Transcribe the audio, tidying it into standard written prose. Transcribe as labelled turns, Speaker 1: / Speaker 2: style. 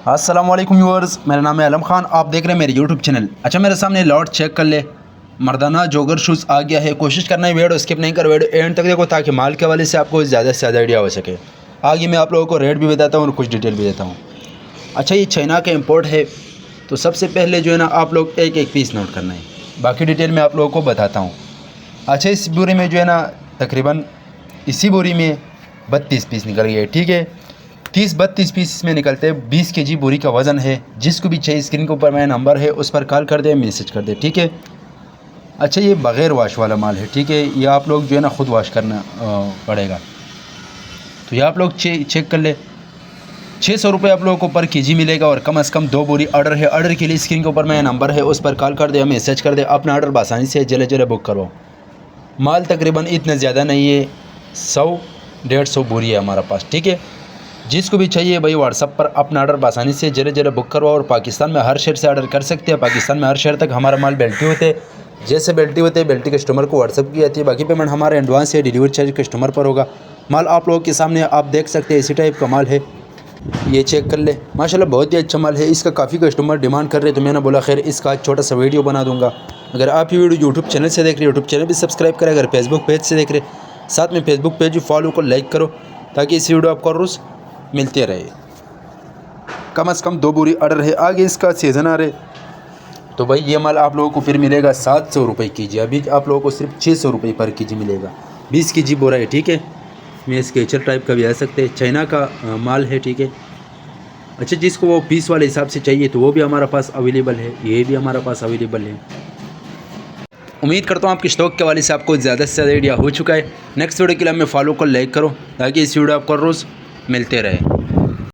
Speaker 1: अस्सलाम वालेकुम व्यूअर्स, मेरा नाम है आलम खान। आप देख रहे हैं मेरे यूट्यूब चैनल। अच्छा, मेरे सामने लॉट चेक कर ले, मर्दाना जोगर शूज़ आ गया है। कोशिश करना है वीडियो स्किप नहीं कर, वीडियो एंड तक देखो ताकि माल के हवाले से आपको ज़्यादा से ज़्यादा आइडिया हो सके। आगे मैं आप लोगों को रेट भी बताता हूँ और कुछ डिटेल भी देता हूँ। अच्छा, ये चाइना का इम्पोर्ट है, तो सबसे पहले जो है ना आप लोग एक एक पीस नोट करना है, बाकी डिटेल मैं आप लोगों को बताता हूँ। अच्छा, इस बोरी में जो है ना तकरीबन इसी बोरी में 32 पीस निकल गए। ठीक है, 30-32 पीस इसमें निकलते हैं। 20 kg बोरी का वज़न है। जिसको भी चाहिए स्क्रीन के ऊपर मेरा नंबर है, उस पर कॉल कर दे, मैसेज कर दे। ठीक है। अच्छा, ये बग़ैर वाश वाला माल है। ठीक है, ये आप लोग जो है ना ख़ुद वाश करना पड़ेगा। तो ये आप लोग चेक कर ले। 600 रुपये आप लोगों को पर kg मिलेगा और कम से कम 2 बोरी ऑर्डर है। ऑर्डर के लिए स्क्रीन के ऊपर मेरा नंबर है, उस पर कॉल कर दे, मैसेज कर दे। अपना ऑर्डर आसानी से जल्द बुक करो। माल तकरीबन इतना ज़्यादा नहीं है, 100-150 बोरी है हमारा पास। ठीक है, जिसको भी चाहिए भाई व्हाट्सअप पर अपना ऑर्डर आसानी से जल्द बुक करो। और पाकिस्तान में हर शहर से ऑर्डर कर सकते हैं। पाकिस्तान में हर शहर तक हमारा माल बेल्टी होते हैं। जैसे बेल्टी होते हैं, बेल्टी कस्टमर को व्हाट्सअप की जाती है। बाकी पेमेंट हमारे एडवांस या डिलीवरी चार्ज कस्टमर पर होगा। माल आप लोगों के सामने आप देख सकते हैं, इसी टाइप का माल है। ये चेक कर ले, माशाल्लाह बहुत ही अच्छा माल है। इसका काफ़ी कस्टमर डिमांड कर रहे हैं, तो मैंने बोला खैर इसका छोटा सा वीडियो बना दूंगा। अगर आप ये वीडियो यूट्यूब चैनल से देख रहे हैं, यूट्यूब चैनल भी सब्सक्राइब करें। अगर फेसबुक पेज से देख रहे हैं, साथ में फेसबुक पेज भी फॉलो को लाइक करो, ताकि इस वीडियो आपको रोज़ मिलते रहे। कम से कम 2 बोरी ऑर्डर है। आगे इसका सीज़न आ रहे, तो भाई ये माल आप लोगों को फिर मिलेगा 700 रुपये kg। अभी आप लोगों को सिर्फ 600 रुपये पर kg मिलेगा। 20 kg बोरा है। ठीक है, मैं स्केचर टाइप का भी आ सकते हैं, चाइना का माल है। ठीक है। अच्छा, जिसको वो पीस वाले हिसाब से चाहिए तो वो भी हमारा पास अवेलेबल है, ये भी हमारा पास अवेलेबल है। उम्मीद करता हूँ आपके स्टॉक के हवाले से आपको ज़्यादा से ज़्यादा आइडिया हो चुका है। नेक्स्ट वीडियो के लिए हमें फॉलो को लाइक करो, ताकि इस वीडियो आपको रोज़ मिलते रहे।